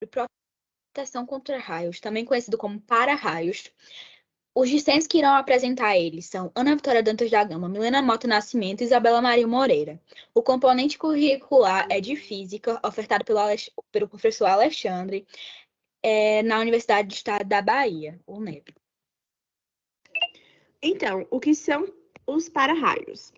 proteção contra raios, também conhecido como para-raios. Os discentes que irão apresentar eles são Ana Vitória Dantas da Gama, Milena Mota Nascimento e Isabela Maria Moreira. O componente curricular é de Física, ofertado pelo professor Alexandre, na Universidade do Estado da Bahia, UNEB. Então, o que são os para-raios?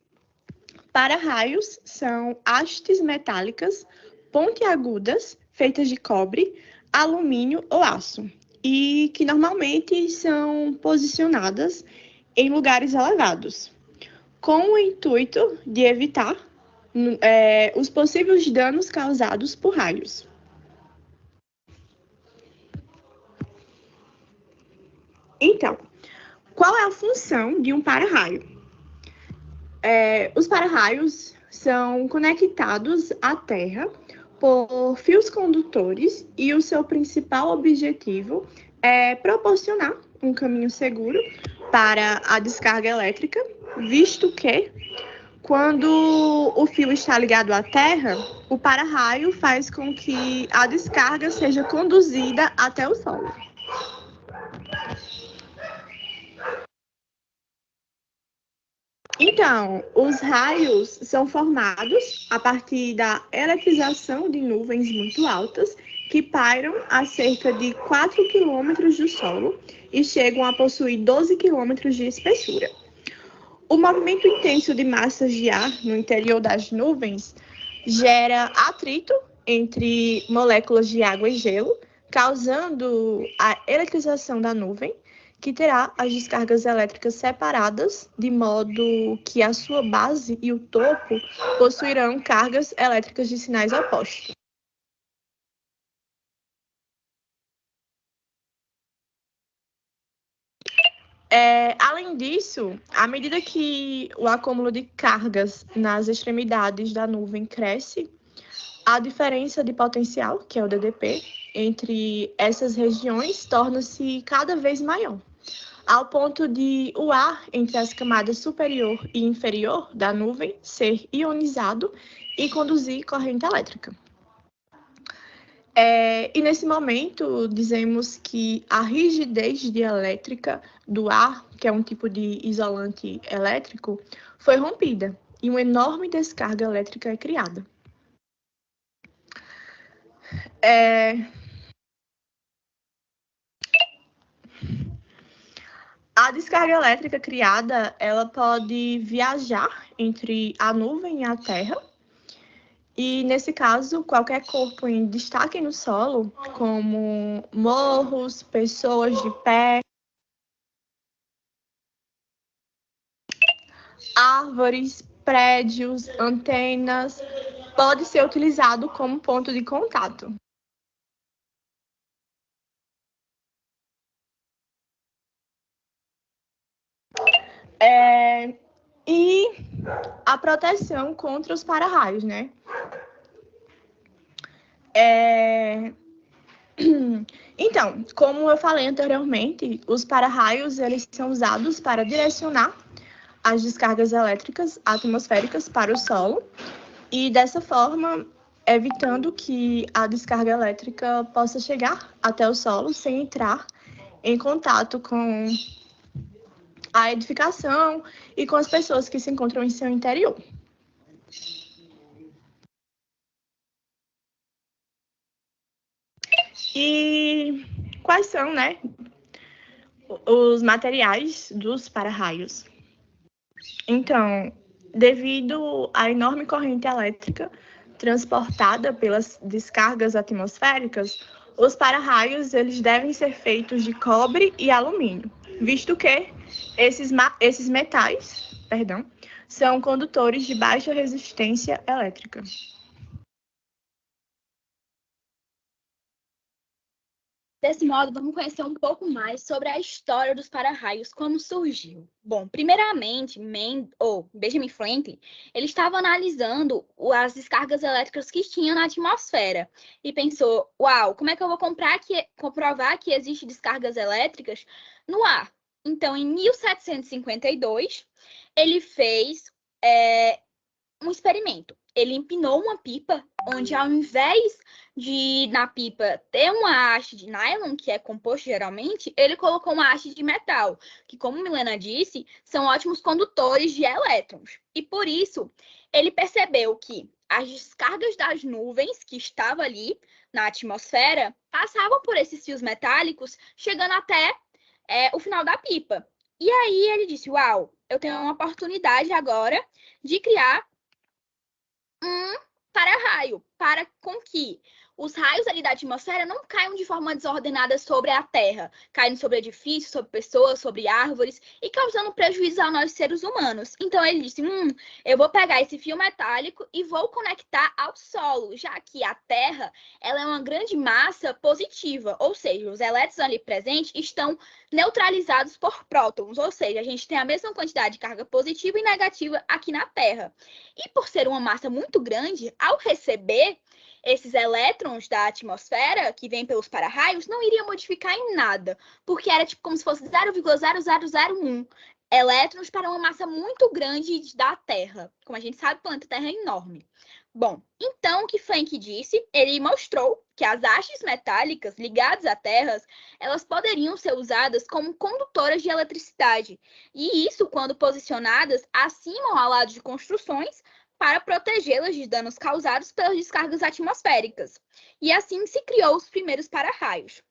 Para-raios são hastes metálicas pontiagudas, feitas de cobre, alumínio ou aço, e que normalmente são posicionadas em lugares elevados, com o intuito de evitar os possíveis danos causados por raios. Então, qual é a função de um para-raio? Os para-raios são conectados à Terra por fios condutores e o seu principal objetivo é proporcionar um caminho seguro para a descarga elétrica, visto que, quando o fio está ligado à Terra, o para-raio faz com que a descarga seja conduzida até o solo. Então, os raios são formados a partir da eletrização de nuvens muito altas que pairam a cerca de 4 quilômetros do solo e chegam a possuir 12 quilômetros de espessura. O movimento intenso de massas de ar no interior das nuvens gera atrito entre moléculas de água e gelo, causando a eletrização da nuvem, que terá as descargas elétricas separadas, de modo que a sua base e o topo possuirão cargas elétricas de sinais opostos. Além disso, à medida que o acúmulo de cargas nas extremidades da nuvem cresce, a diferença de potencial, que é o DDP, entre essas regiões torna-se cada vez maior, ao ponto de o ar entre as camadas superior e inferior da nuvem ser ionizado e conduzir corrente elétrica. E nesse momento, dizemos que a rigidez dielétrica do ar, que é um tipo de isolante elétrico, foi rompida e uma enorme descarga elétrica é criada. A descarga elétrica criada, ela pode viajar entre a nuvem e a Terra, e, nesse caso, qualquer corpo em destaque no solo, como morros, pessoas de pé, árvores, prédios, antenas, pode ser utilizado como ponto de contato. E a proteção contra os para-raios, né? Então, como eu falei anteriormente, os para-raios eles são usados para direcionar as descargas elétricas atmosféricas para o solo e, dessa forma, evitando que a descarga elétrica possa chegar até o solo sem entrar em contato com a edificação e com as pessoas que se encontram em seu interior. E quais são, né, os materiais dos para-raios? Então, devido à enorme corrente elétrica transportada pelas descargas atmosféricas, os para-raios eles devem ser feitos de cobre e alumínio, visto que esses metais, são condutores de baixa resistência elétrica. Desse modo, vamos conhecer um pouco mais sobre a história dos para-raios, como surgiu. Bom, primeiramente, Benjamin Franklin, ele estava analisando as descargas elétricas que tinha na atmosfera e pensou, uau, como é que eu vou comprovar que existem descargas elétricas no ar? Então, em 1752, ele fez um experimento. ele empinou uma pipa, onde ao invés de na pipa ter uma haste de nylon, que é composto geralmente, ele colocou uma haste de metal, que, como Milena disse, são ótimos condutores de elétrons. E por isso, ele percebeu que as descargas das nuvens que estavam ali na atmosfera passavam por esses fios metálicos, chegando até o final da pipa. E aí ele disse, uau, eu tenho uma oportunidade agora de criar um para-raio, para com que os raios ali da atmosfera não caiam de forma desordenada sobre a Terra, caindo sobre edifícios, sobre pessoas, sobre árvores e causando prejuízo a nós seres humanos. Então ele disse, eu vou pegar esse fio metálico e vou conectar ao solo, já que a Terra ela é uma grande massa positiva, ou seja, os elétrons ali presentes estão neutralizados por prótons, ou seja, a gente tem a mesma quantidade de carga positiva e negativa aqui na Terra. E por ser uma massa muito grande, ao receber esses elétrons da atmosfera que vêm pelos para-raios, não iria modificar em nada, porque era tipo como se fosse 0,0001 elétrons para uma massa muito grande da Terra. Como a gente sabe, o planeta Terra é enorme. Bom, então o que Planck disse, ele mostrou que as hastes metálicas ligadas à Terra, elas poderiam ser usadas como condutoras de eletricidade. E isso quando posicionadas acima ou ao lado de construções, para protegê-las de danos causados pelas descargas atmosféricas. E assim se criou os primeiros para-raios.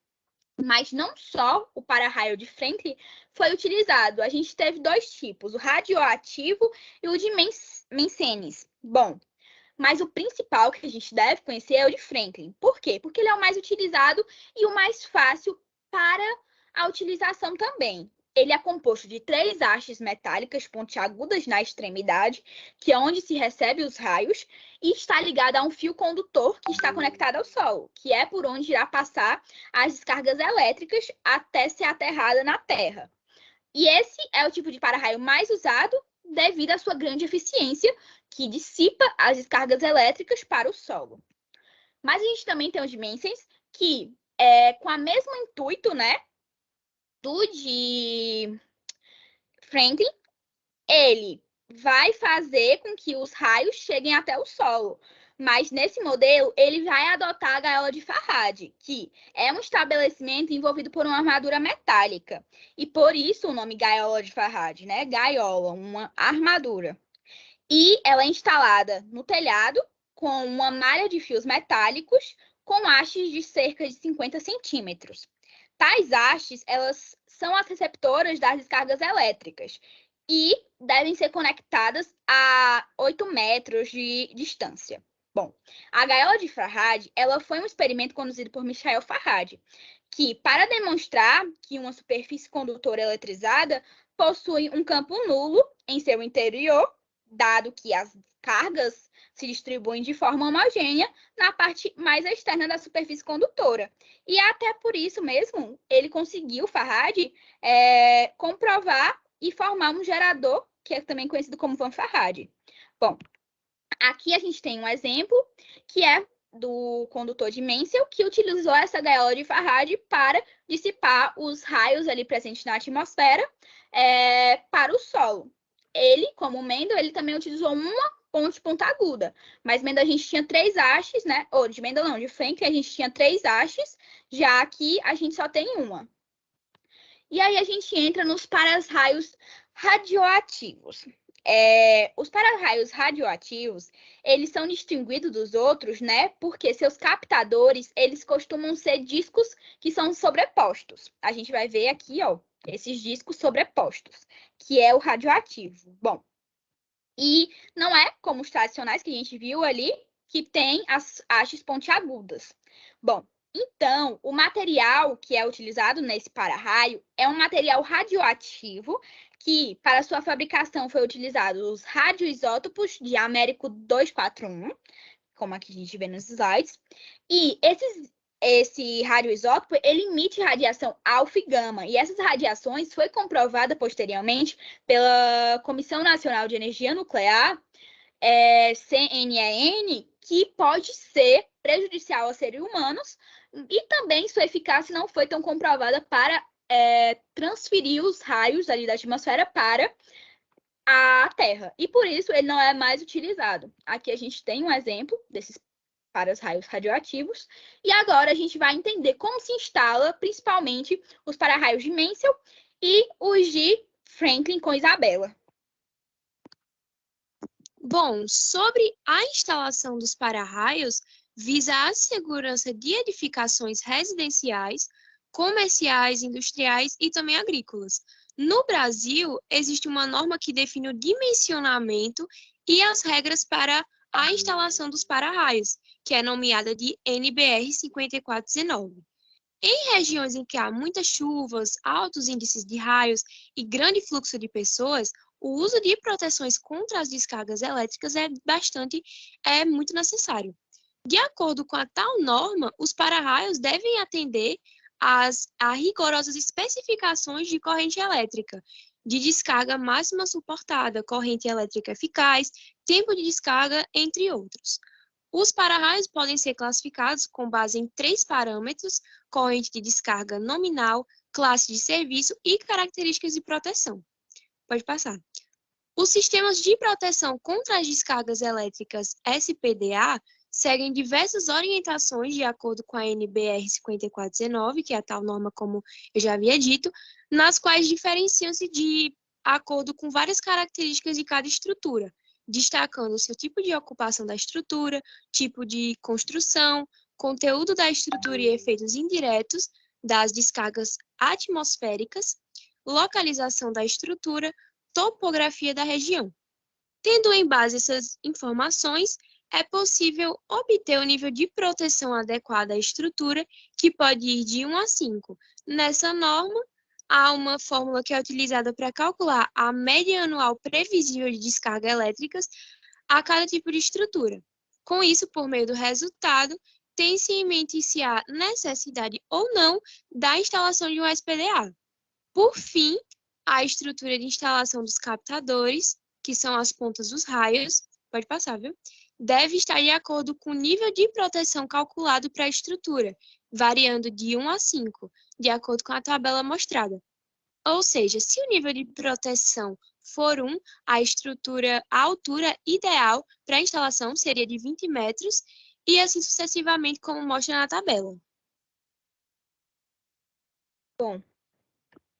Mas não só o para-raio de Franklin foi utilizado. A gente teve dois tipos, o radioativo e o de Mencens. Bom, mas o principal que a gente deve conhecer é o de Franklin. Por quê? Porque ele é o mais utilizado e o mais fácil para a utilização também. Ele é composto de 3 hastes metálicas pontiagudas na extremidade, que é onde se recebe os raios, e está ligado a um fio condutor que está conectado ao solo, que é por onde irá passar as descargas elétricas até ser aterrada na Terra. E esse é o tipo de para-raio mais usado devido à sua grande eficiência, que dissipa as descargas elétricas para o solo. Mas a gente também tem os de Mencens, que é com o mesmo intuito, né, do de Franklin, ele vai fazer com que os raios cheguem até o solo. Mas nesse modelo, ele vai adotar a gaiola de Faraday, que é um estabelecimento envolvido por uma armadura metálica. E por isso o nome gaiola de Faraday, né? Gaiola, uma armadura. E ela é instalada no telhado com uma malha de fios metálicos com hastes de cerca de 50 centímetros. Tais hastes, elas são as receptoras das descargas elétricas e devem ser conectadas a 8 metros de distância. Bom, a gaiola de Faraday, ela foi um experimento conduzido por Michael Faraday, que, para demonstrar que uma superfície condutora eletrizada possui um campo nulo em seu interior, dado que as cargas se distribuem de forma homogênea na parte mais externa da superfície condutora. E até por isso mesmo, ele conseguiu, Faraday, comprovar e formar um gerador, que é também conhecido como Van Faraday. Bom, aqui a gente tem um exemplo, que é do condutor de Mencel, que utilizou essa gaiola de Faraday para dissipar os raios ali presentes na atmosfera para o solo. Ele, como Mendel, ele também utilizou uma ponte ponta-aguda, mas Mendel a gente tinha 3 hastes, né? Ou de Mendel não, de Franklin a gente tinha 3 hastes, já que a gente só tem uma. E aí a gente entra nos para-raios radioativos. Os para-raios radioativos, eles são distinguidos dos outros, né? Porque seus captadores, eles costumam ser discos que são sobrepostos. A gente vai ver aqui, ó, esses discos sobrepostos, que é o radioativo. Bom, e não é como os tradicionais que a gente viu ali, que tem as hastes pontiagudas. Bom, então, o material que é utilizado nesse para-raio é um material radioativo que, para sua fabricação, foi utilizado os radioisótopos de américo 241, como aqui a gente vê nos slides, e esse radioisótopo, ele emite radiação alfa e gama, e essas radiações foi comprovada posteriormente pela Comissão Nacional de Energia Nuclear, CNEN, que pode ser prejudicial aos seres humanos, e também sua eficácia não foi tão comprovada para transferir os raios ali da atmosfera para à Terra. E por isso ele não é mais utilizado. Aqui a gente tem um exemplo desses para-raios radioativos. E agora a gente vai entender como se instala, principalmente, os para-raios de Menzel e os de Franklin com Isabella. Bom, sobre a instalação dos para-raios, visa a segurança de edificações residenciais, comerciais, industriais e também agrícolas. No Brasil, existe uma norma que define o dimensionamento e as regras para a instalação dos para-raios, que é nomeada de NBR 5419. Em regiões em que há muitas chuvas, altos índices de raios e grande fluxo de pessoas, o uso de proteções contra as descargas elétricas é muito necessário. De acordo com a tal norma, os para-raios devem atender a rigorosas especificações de corrente elétrica, de descarga máxima suportada, corrente elétrica eficaz, tempo de descarga, entre outros. Os para-raios podem ser classificados com base em 3 parâmetros: corrente de descarga nominal, classe de serviço e características de proteção. Pode passar. Os sistemas de proteção contra as descargas elétricas SPDA seguem diversas orientações de acordo com a NBR 5419, que é a tal norma, como eu já havia dito, nas quais diferenciam-se de acordo com várias características de cada estrutura, destacando o seu tipo de ocupação da estrutura, tipo de construção, conteúdo da estrutura e efeitos indiretos das descargas atmosféricas, localização da estrutura, topografia da região. Tendo em base essas informações, é possível obter o nível de proteção adequado à estrutura, que pode ir de 1 a 5. Nessa norma, há uma fórmula que é utilizada para calcular a média anual previsível de descarga elétricas a cada tipo de estrutura. Com isso, por meio do resultado, tem-se em mente se há necessidade ou não da instalação de um SPDA. Por fim, a estrutura de instalação dos captadores, que são as pontas dos raios, pode passar, viu? Deve estar de acordo com o nível de proteção calculado para a estrutura, variando de 1 a 5, de acordo com a tabela mostrada. Ou seja, se o nível de proteção for 1, a altura ideal para a instalação seria de 20 metros, e assim sucessivamente, como mostra na tabela. Bom,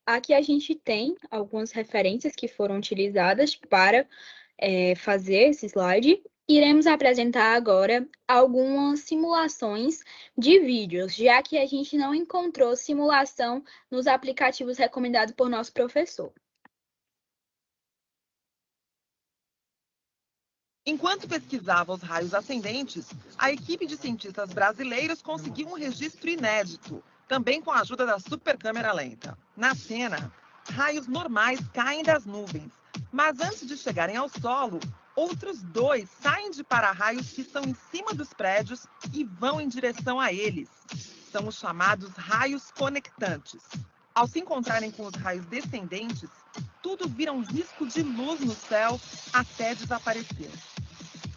aqui a gente tem algumas referências que foram utilizadas para fazer esse slide. Iremos apresentar agora algumas simulações de vídeos, já que a gente não encontrou simulação nos aplicativos recomendados por nosso professor. Enquanto pesquisava os raios ascendentes, a equipe de cientistas brasileiros conseguiu um registro inédito, também com a ajuda da supercâmera lenta. Na cena, raios normais caem das nuvens, mas antes de chegarem ao solo, outros 2 saem de para-raios que estão em cima dos prédios e vão em direção a eles. São os chamados raios conectantes. Ao se encontrarem com os raios descendentes, tudo vira um disco de luz no céu até desaparecer.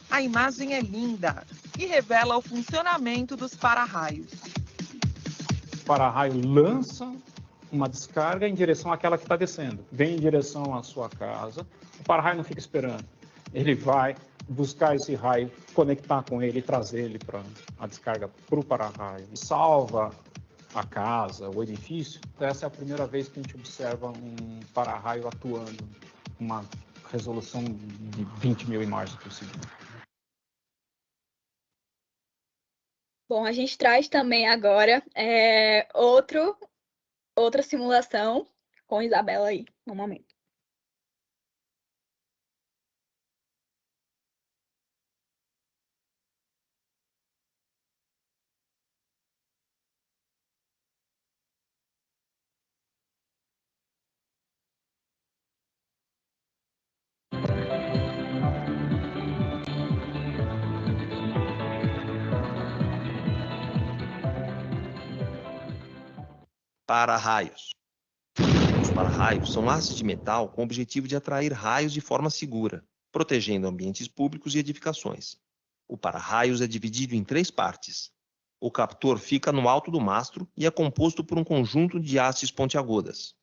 A imagem é linda e revela o funcionamento dos para-raios. O para-raio lança uma descarga em direção àquela que está descendo. Vem em direção à sua casa, o para-raio não fica esperando. Ele vai buscar esse raio, conectar com ele e trazer ele para a descarga para o para-raio. Salva a casa, o edifício. Então, essa é a primeira vez que a gente observa um para-raio atuando, uma resolução de 20 mil imagens por segundo. Bom, a gente traz também agora outra simulação com a Isabela aí, no momento. Para-raios. Os para-raios são hastes de metal com o objetivo de atrair raios de forma segura, protegendo ambientes públicos e edificações. O para-raios é dividido em 3 partes. O captor fica no alto do mastro e é composto por um conjunto de hastes pontiagudas.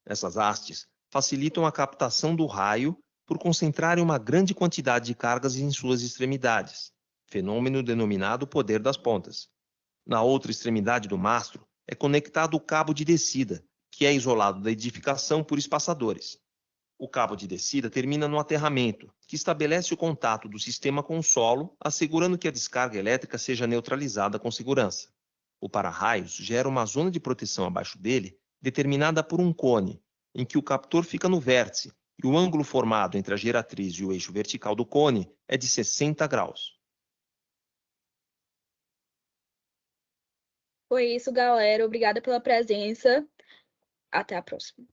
Essas hastes facilitam a captação do raio por concentrarem uma grande quantidade de cargas em suas extremidades, fenômeno denominado poder das pontas. Na outra extremidade do mastro é conectado o cabo de descida, que é isolado da edificação por espaçadores. O cabo de descida termina no aterramento, que estabelece o contato do sistema com o solo, assegurando que a descarga elétrica seja neutralizada com segurança. O para-raios gera uma zona de proteção abaixo dele, determinada por um cone, em que o captor fica no vértice, e o ângulo formado entre a geratriz e o eixo vertical do cone é de 60 graus. Foi isso, galera. Obrigada pela presença. Até a próxima.